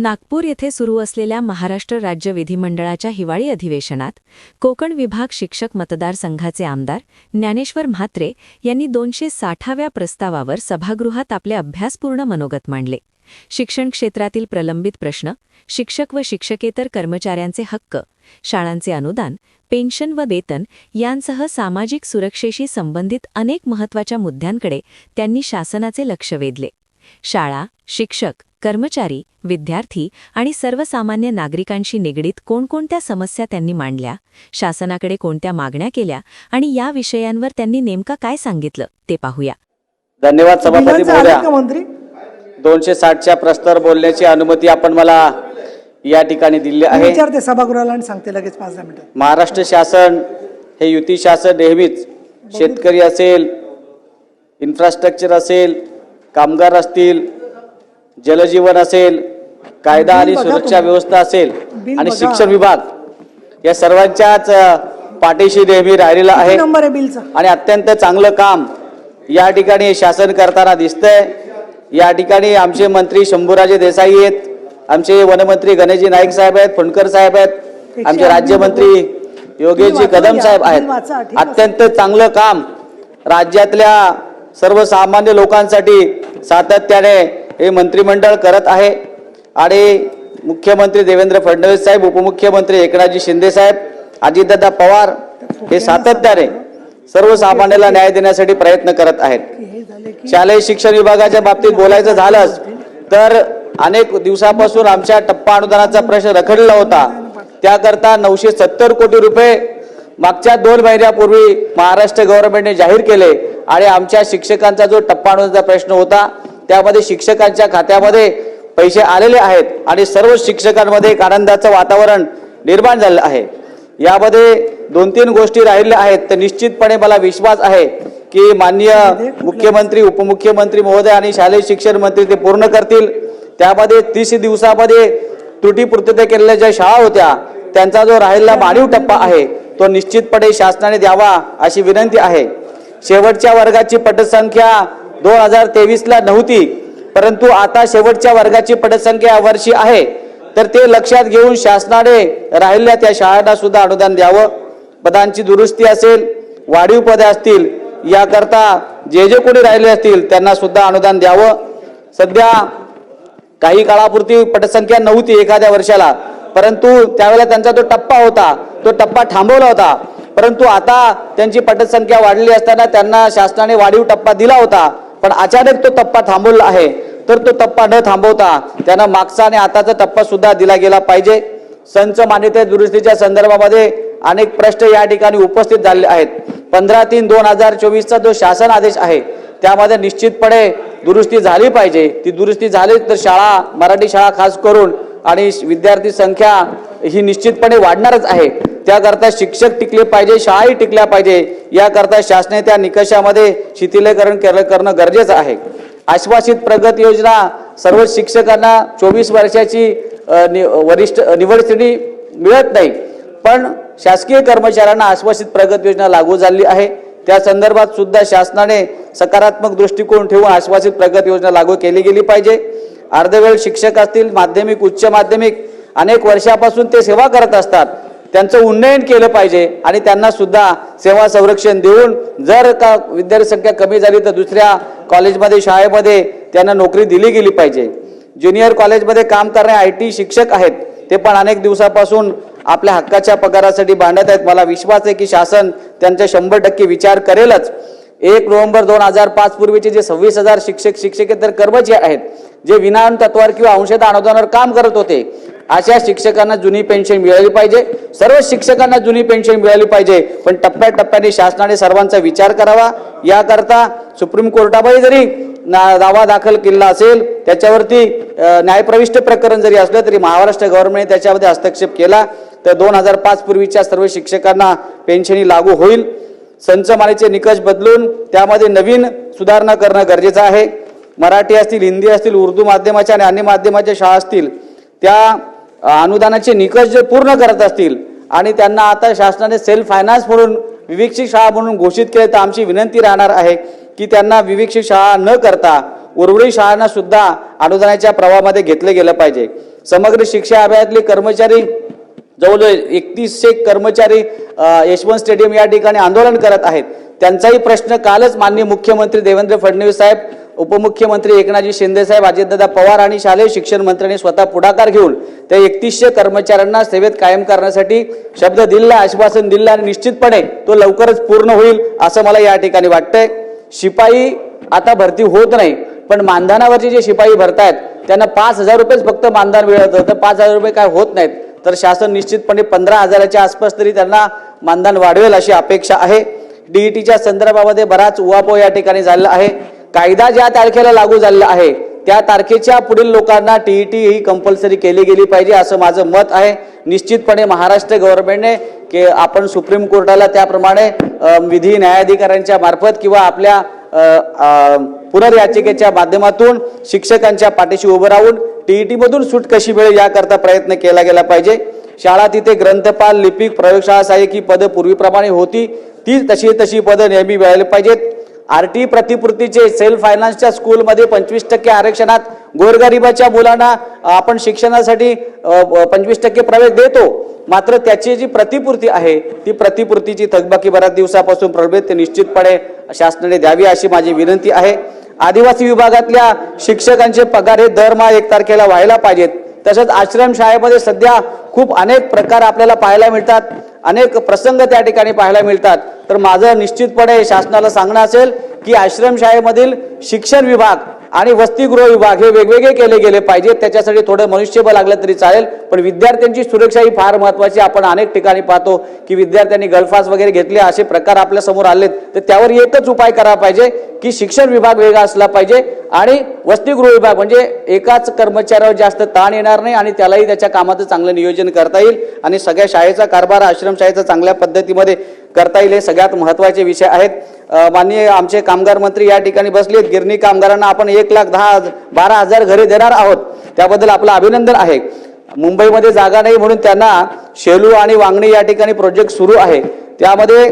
नागपूर येथे सुरू असलेल्या महाराष्ट्र राज्य विधिमंडळाच्या हिवाळी अधिवेशनात कोकण विभाग शिक्षक मतदारसंघाचे आमदार ज्ञानेश्वर म्हात्रे यांनी 260व्या प्रस्तावावर सभागृहात आपले अभ्यासपूर्ण मनोगत मांडले. शिक्षण क्षेत्रातील प्रलंबित प्रश्न, शिक्षक व शिक्षकेतर कर्मचाऱ्यांचे हक्क, शाळांचे अनुदान, पेन्शन व वेतन यांसह सामाजिक सुरक्षेशी संबंधित अनेक महत्त्वाच्या मुद्द्यांकडे त्यांनी शासनाचे लक्ष वेधले. शाळा, शिक्षक, कर्मचारी, विद्यार्थी आणि सर्वसामान्य नागरिकांशी निगडीत कोणकोणत्या समस्या त्यांनी मांडल्या, शासनाकडे कोणत्या मागण्या केल्या आणि या विषयांवर त्यांनी नेमका काय सांगितलं ते पाहूया. धन्यवाद सभापती महोदया. 260च्या प्रस्तावावर बोलण्याची अनुमती आपण मला या ठिकाणी दिली आहे. विचारते सभागृहाला आणि सांगते लगेच 5-10 मिनिटात. महाराष्ट्र शासन हे युती शासन नेहमीच शेतकरी असेल, इन्फ्रास्ट्रक्चर असेल, कामगार असतील, जलजीवन असेल, कायदा आणि सुरक्षा व्यवस्था असेल आणि शिक्षण विभाग या सर्वांच्याच पाठीशी नेहमी राहिलेला आहे आणि अत्यंत चांगलं काम या ठिकाणी शासन करताना दिसतंय. या ठिकाणी आमचे मंत्री शंभूराजे देसाई आहेत, आमचे वनमंत्री गणेशजी नाईक साहेब आहेत, फुंडकर साहेब आहेत, आमचे राज्यमंत्री योगेशजी कदम साहेब आहेत. अत्यंत चांगलं काम राज्यातल्या सर्वसामान्य लोकांसाठी सातत्याने हे मंत्रिमंडळ करत आहे आणि मुख्यमंत्री देवेंद्र फडणवीस साहेब, उपमुख्यमंत्री एकनाथजी शिंदे साहेब, अजितदादा पवार हे सातत्याने सर्वसामान्याला न्याय देण्यासाठी प्रयत्न करत आहेत. शालेय शिक्षण विभागाच्या बाबतीत बोलायचं झालंच तर अनेक दिवसापासून आमच्या टप्पा अनुदानाचा प्रश्न रखडला होता. त्याकरता 970 कोटी रुपये मागच्या 2 महिन्यापूर्वी महाराष्ट्र गव्हर्नमेंटने जाहीर केले आणि आमच्या शिक्षकांचा जो टप्पा अनुदानाचा प्रश्न होता त्यामध्ये शिक्षकांच्या खात्यामध्ये पैसे आलेले आहेत आणि सर्व शिक्षकांमध्ये एक आनंदाचं वातावरण निर्माण झालं आहे. यामध्ये 2-3 गोष्टी राहिल्या आहेत तर निश्चितपणे मला विश्वास आहे की माननीय मुख्यमंत्री, उपमुख्यमंत्री महोदय आणि शालेय शिक्षण मंत्री ते पूर्ण करतील. त्यामध्ये 30 दिवसामध्ये त्रुटीपूर्तता केलेल्या ज्या शाळा होत्या त्यांचा जो राहिलेला मानवी टप्पा आहे तो निश्चितपणे शासनाने द्यावा अशी विनंती आहे. शेवटच्या वर्गाची पटसंख्या 2023ला नव्हती, परंतु आता शेवटच्या वर्गाची पटसंख्या यावर्षी आहे तर ते लक्षात घेऊन शासनाने राहिलेल्या त्या शाळांना सुद्धा अनुदान द्यावं. पदांची दुरुस्ती असेल, वाढीव पदे असतील, याकरता जे कोणी राहिले असतील त्यांना सुद्धा अनुदान द्यावं. सध्या काही काळापुरती पटसंख्या नव्हती एखाद्या वर्षाला, परंतु त्यावेळेला त्यांचा तो टप्पा होता, तो टप्पा थांबवला होता. परंतु आता त्यांची पटसंख्या वाढली असताना त्यांना शासनाने वाढीव टप्पा दिला होता, पण अचानक तो टप्पा थांबवला आहे. तर तो टप्पा न थांबवता त्यांना मागचा आणि आताचा टप्पा सुद्धा दिला गेला पाहिजे. संच मान्यता दुरुस्तीच्या संदर्भामध्ये अनेक प्रश्न या ठिकाणी उपस्थित झाले आहेत. 15/3/2024चा जो शासन आदेश आहे त्यामध्ये निश्चितपणे दुरुस्ती झाली पाहिजे. ती दुरुस्ती झाली तर शाळा, मराठी शाळा खास करून आणि विद्यार्थी संख्या ही निश्चितपणे वाढणारच आहे. त्याकरता शिक्षक टिकले पाहिजे, शाळाही टिकल्या पाहिजे, याकरता शासनाने त्या निकषामध्ये शिथिलीकरण करणं गरजेचं आहे. आश्वासित प्रगती योजना सर्व शिक्षकांना 24 वर्षाची वरिष्ठ निवड श्रेणी मिळत नाही, पण शासकीय कर्मचाऱ्यांना आश्वासित प्रगती योजना लागू झाली आहे. त्या संदर्भात सुद्धा शासनाने सकारात्मक दृष्टिकोन ठेवून आश्वासित प्रगती योजना लागू केली गेली पाहिजे. अर्धवेळ शिक्षक असतील, माध्यमिक, उच्च माध्यमिक अनेक वर्षापासून ते सेवा करत असतात, त्यांचं उन्नयन केलं पाहिजे आणि त्यांना सुद्धा सेवा संरक्षण देऊन जर का विद्यार्थी संख्या कमी झाली तर दुसऱ्या कॉलेजमध्ये, शाळेमध्ये त्यांना नोकरी दिली गेली पाहिजे. ज्युनियर कॉलेजमध्ये काम करणारे IT शिक्षक आहेत, ते पण अनेक दिवसापासून आपल्या हक्काच्या पगारासाठी भांडत आहेत. मला विश्वास आहे की शासन त्यांचा 100% विचार करेलच. 1 नोव्हेंबर 2005 पूर्वीचे जे 26,000 शिक्षक, शिक्षकेतर कर्मचारी आहेत जे विना तत्वावर किंवा अंशतः अनुदानावर काम करत होते, अशा शिक्षकांना जुनी पेन्शन मिळाली पाहिजे. सर्व शिक्षकांना जुनी पेन्शन मिळाली पाहिजे, पण टप्प्याटप्प्याने शासनाने सर्वांचा विचार करावा. याकरता सुप्रीम कोर्टामध्ये जरी दावा दाखल केला असेल, त्याच्यावरती न्यायप्रविष्ट प्रकरण जरी असलं तरी महाराष्ट्र गव्हर्नमेंटने त्याच्यामध्ये हस्तक्षेप केला तर 2005 पूर्वीच्या सर्व शिक्षकांना पेन्शनी लागू होईल. संच मानेचे निकष बदलून त्यामध्ये नवीन सुधारणा करणं गरजेचं आहे. मराठी असतील, हिंदी असतील, उर्दू माध्यमाच्या आणि अन्य माध्यमाच्या शाळा असतील, त्या अनुदानाचे निकष जे पूर्ण करत असतील आणि त्यांना आता शासनाने सेल्फ फायनान्स म्हणून विवेकशील शाळा म्हणून घोषित केले तर आमची विनंती राहणार आहे की त्यांना विवेकशील शाळा न करता उर्वरित शाळांना सुद्धा अनुदानाच्या प्रवाहामध्ये घेतले गेलं पाहिजे. समग्र शिक्षा अभियानातले कर्मचारी जवळजवळ 3100 कर्मचारी यशवंत स्टेडियम या ठिकाणी आंदोलन करत आहेत. त्यांचाही प्रश्न कालच माननीय मुख्यमंत्री देवेंद्र फडणवीस साहेब, उपमुख्यमंत्री एकनाथजी शिंदे साहेब, अजितदादा पवार आणि शालेय शिक्षण मंत्र्यांनी स्वतः पुढाकार घेऊन त्या 3100 कर्मचाऱ्यांना सेवेत कायम करण्यासाठी शब्द दिला, आश्वासन दिलं आणि निश्चितपणे तो लवकरच पूर्ण होईल असं मला या ठिकाणी वाटतंय. शिपाई आता भरती होत नाही, पण मानधनावरचे जे शिपाई भरतायत त्यांना 5,000 रुपयेच फक्त मानधन मिळत होतं. 5,000 रुपये काय होत नाहीत, तर शासन निश्चितपणे 15,000च्या आसपास तरी त्यांना मानधन वाढवेल अशी अपेक्षा आहे. DETच्या संदर्भामध्ये बराच उहापोह या ठिकाणी झालेला आहे. कायदा ज्या तारखेला लागू झालेला आहे त्या तारखेच्या पुढील लोकांना TET ही कंपल्सरी केली गेली पाहिजे असं माझं मत आहे. निश्चितपणे महाराष्ट्र गव्हर्नमेंटने की आपण सुप्रीम कोर्टाला त्याप्रमाणे विधी न्यायाधिकाऱ्यांच्या मार्फत किंवा आपल्या पुनर्याचिकेच्या माध्यमातून शिक्षकांच्या पाठीशी उभं राहून TET मधून सूट कशी मिळेल याकरता प्रयत्न केला गेला पाहिजे. शाळा तिथे ग्रंथपाल, लिपिक, प्रयोगशाळा सहाय्यक ही पदं पूर्वीप्रमाणे होती ती तशी पदं नेहमी मिळाली पाहिजेत. RT प्रतिपूर्तीचे सेल्फ फायनान्सच्या स्कूलमध्ये 25% आरक्षणात गोरगरिबाच्या मुलांना आपण शिक्षणासाठी 25% प्रवेश देतो, मात्र त्याची जी प्रतिपूर्ती आहे ती प्रतिपूर्तीची थकबाकी बऱ्याच दिवसापासून प्रलंबित, ते निश्चितपणे शासनाने द्यावी अशी माझी विनंती आहे. आदिवासी विभागातल्या शिक्षकांचे पगार हे दरमहा 1 तारखेला व्हायला पाहिजेत. तसंच आश्रम शाळेमध्ये सध्या खूप अनेक प्रकार आपल्याला पाहायला मिळतात, अनेक प्रसंग त्या ठिकाणी पाहायला मिळतात. तर माझं निश्चितपणे शासनाला सांगणं असेल की आश्रम शाळेमधील शिक्षण विभाग आणि वसतिगृह विभाग हे वेगवेगळे केले गेले पाहिजेत. त्याच्यासाठी थोडं मनुष्यबळ लागलं तरी चालेल, पण विद्यार्थ्यांची सुरक्षा ही फार महत्त्वाची. आपण अनेक ठिकाणी पाहतो की विद्यार्थ्यांनी गळफास वगैरे घेतले, असे प्रकार आपल्या समोर आलेत. तर त्यावर एकच उपाय करावा पाहिजे की शिक्षण विभाग वेगळा असला पाहिजे आणि वसतिगृह विभाग, म्हणजे एकाच कर्मचाऱ्यावर जास्त ताण येणार नाही आणि त्यालाही त्याच्या कामाचं चांगलं नियोजन करता येईल आणि सगळ्या शाळेचा कारभार आश्रम शाळेचा चांगल्या पद्धतीमध्ये करता येईल. हे सगळ्यात महत्त्वाचे विषय आहेत. माननीय आमचे कामगार मंत्री या ठिकाणी बसलेत. गिरणी कामगारांना आपण 1,12,000 घरे देणार आहोत, त्याबद्दल आपलं अभिनंदन आहे. मुंबईमध्ये जागा नाही म्हणून त्यांना शेलू आणि वांगणी या ठिकाणी प्रोजेक्ट सुरू आहे. त्यामध्ये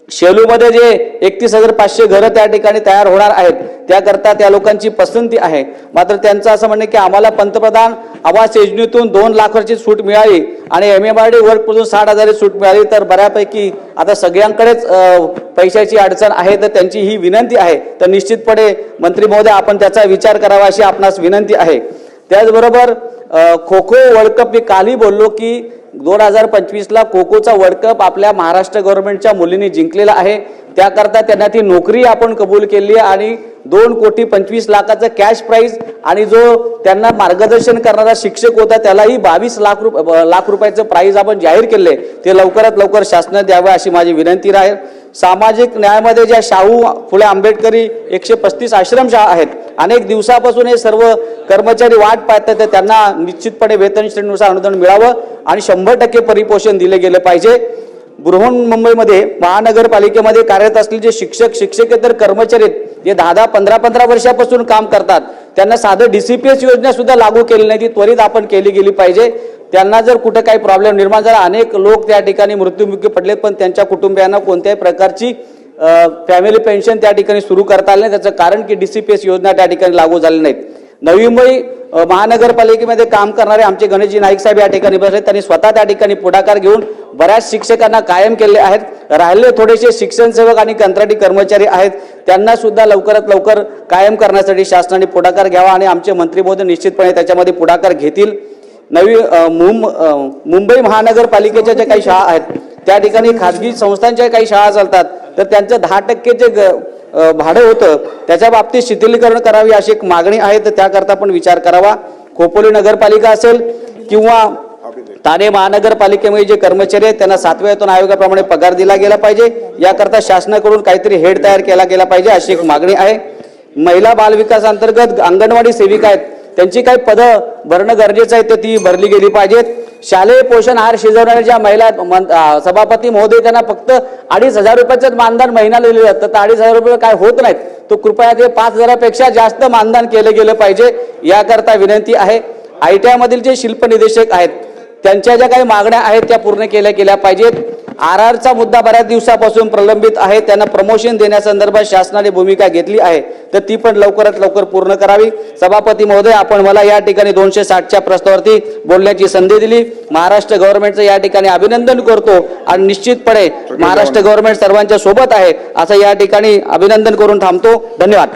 शेलूमध्ये जे 31,500 घरं त्या ठिकाणी तयार होणार आहेत त्याकरता त्या लोकांची पसंती आहे. मात्र त्यांचं असं म्हणणं की आम्हाला पंतप्रधान आवास योजनेतून 2 लाखाची सूट मिळाली आणि MMRD वर्कपासून 60,000 सूट मिळाली, तर बऱ्यापैकी आता सगळ्यांकडेच पैशाची अडचण आहे. तर त्यांची ही विनंती आहे, तर निश्चितपणे मंत्री महोदय आपण त्याचा विचार करावा अशी आपणास विनंती आहे. त्याचबरोबर खो खो वर्ल्ड कप, मी कालही बोललो की 2025ला खो खोचा वर्ल्ड कप आपल्या महाराष्ट्र गव्हर्नमेंटच्या मुलींनी जिंकलेला आहे. त्याकरता त्यांना ती नोकरी आपण कबूल केली आहे आणि 2,25,00,000चं कॅश प्राईज आणि जो त्यांना मार्गदर्शन करणारा शिक्षक होता त्यालाही 22 लाख रुपयाचं प्राईज आपण जाहीर केले. ते लवकरात लवकर शासनाने द्यावं अशी माझी विनंती राहील. सामाजिक न्यायामध्ये ज्या शाहू फुले आंबेडकरी 135 आश्रम शाळा आहेत, अनेक दिवसापासून हे सर्व कर्मचारी वाट पाहतात, तर त्यांना निश्चितपणे वेतन श्रेणीनुसार अनुदान मिळावं आणि 100% परिपोषण दिले गेले पाहिजे. बृहन्मुंबईमध्ये महानगरपालिकेमध्ये कार्यरत असलेले जे शिक्षकेतर कर्मचारी आहेत, जे 10-15 वर्षापासून काम करतात, त्यांना साधं DCPS योजना सुद्धा लागू केली नाही, ती त्वरित आपण केली गेली पाहिजे. त्यांना जर कुठे काही प्रॉब्लेम निर्माण झाला, अनेक लोक त्या ठिकाणी मृत्युमुखी पडलेत, पण त्यांच्या कुटुंबियांना कोणत्याही प्रकारची फॅमिली पेन्शन त्या ठिकाणी सुरू करता आली नाही. त्याचं कारण की DCPS योजना त्या ठिकाणी लागू झाली नाहीत. नवी मुंबई महानगरपालिकेमध्ये काम करणारे आमचे गणेशजी नाईक साहेब या ठिकाणी बसले. त्यांनी स्वतः त्या ठिकाणी पुढाकार घेऊन बऱ्याच शिक्षकांना कायम केले आहेत. राहिले थोडेसे शिक्षण सेवक आणि कंत्राटी कर्मचारी आहेत, त्यांना सुद्धा लवकरात लवकर कायम करण्यासाठी शासनाने पुढाकार घ्यावा आणि आमचे मंत्री महोदय निश्चितपणे त्याच्यामध्ये पुढाकार घेतील. मुंबई महानगरपालिकेच्या ज्या काही शाळा आहेत त्या ठिकाणी खाजगी संस्थांच्या काही शाळा चालतात, तर त्यांचं 10% जे भाडं होतं त्याच्या बाबतीत शिथिलीकरण करावी अशी एक मागणी आहे. तर त्याकरता पण विचार करावा. खोपोली नगरपालिका असेल किंवा ठाणे महानगरपालिकेमध्ये जे कर्मचारी आहेत त्यांना 7व्या वेतन आयोगाप्रमाणे पगार दिला गेला पाहिजे. याकरता शासनाकडून काहीतरी हेड तयार केला गेला पाहिजे अशी एक मागणी आहे. महिला बाल विकास अंतर्गत अंगणवाडी सेविका आहेत, त्यांची काही पदं भरणं गरजेचं आहे, तर ती भरली गेली पाहिजेत. शालेय पोषण आहार शिजवणाऱ्या ज्या महिला सभापती महोदय त्यांना फक्त 2,500 रुपयाचंच मानधन महिन्याला दिलं जातं, तर 2,500 रुपये काय होत नाहीत, तो कृपया ते 5,000पेक्षा जास्त मानधन केलं गेलं पाहिजे याकरता विनंती आहे. ITI मधील जे शिल्प निदेशक आहेत त्यांच्या ज्या काही मागण्या आहेत त्या पूर्ण केल्या गेल्या पाहिजेत. RRचा मुद्दा बऱ्याच दिवसापासून प्रलंबित आहे. त्यांना प्रमोशन देण्यासंदर्भात शासनाने भूमिका घेतली आहे, तर ती पण लवकरात लवकर पूर्ण करावी. सभापती महोदय, आपण मला या ठिकाणी 260च्या प्रस्तावावरती बोलण्याची संधी दिली. महाराष्ट्र गव्हर्नमेंटचं या ठिकाणी अभिनंदन करतो आणि निश्चितपणे महाराष्ट्र गव्हर्नमेंट सर्वांच्या सोबत आहे असं या ठिकाणी अभिनंदन करून थांबतो. धन्यवाद.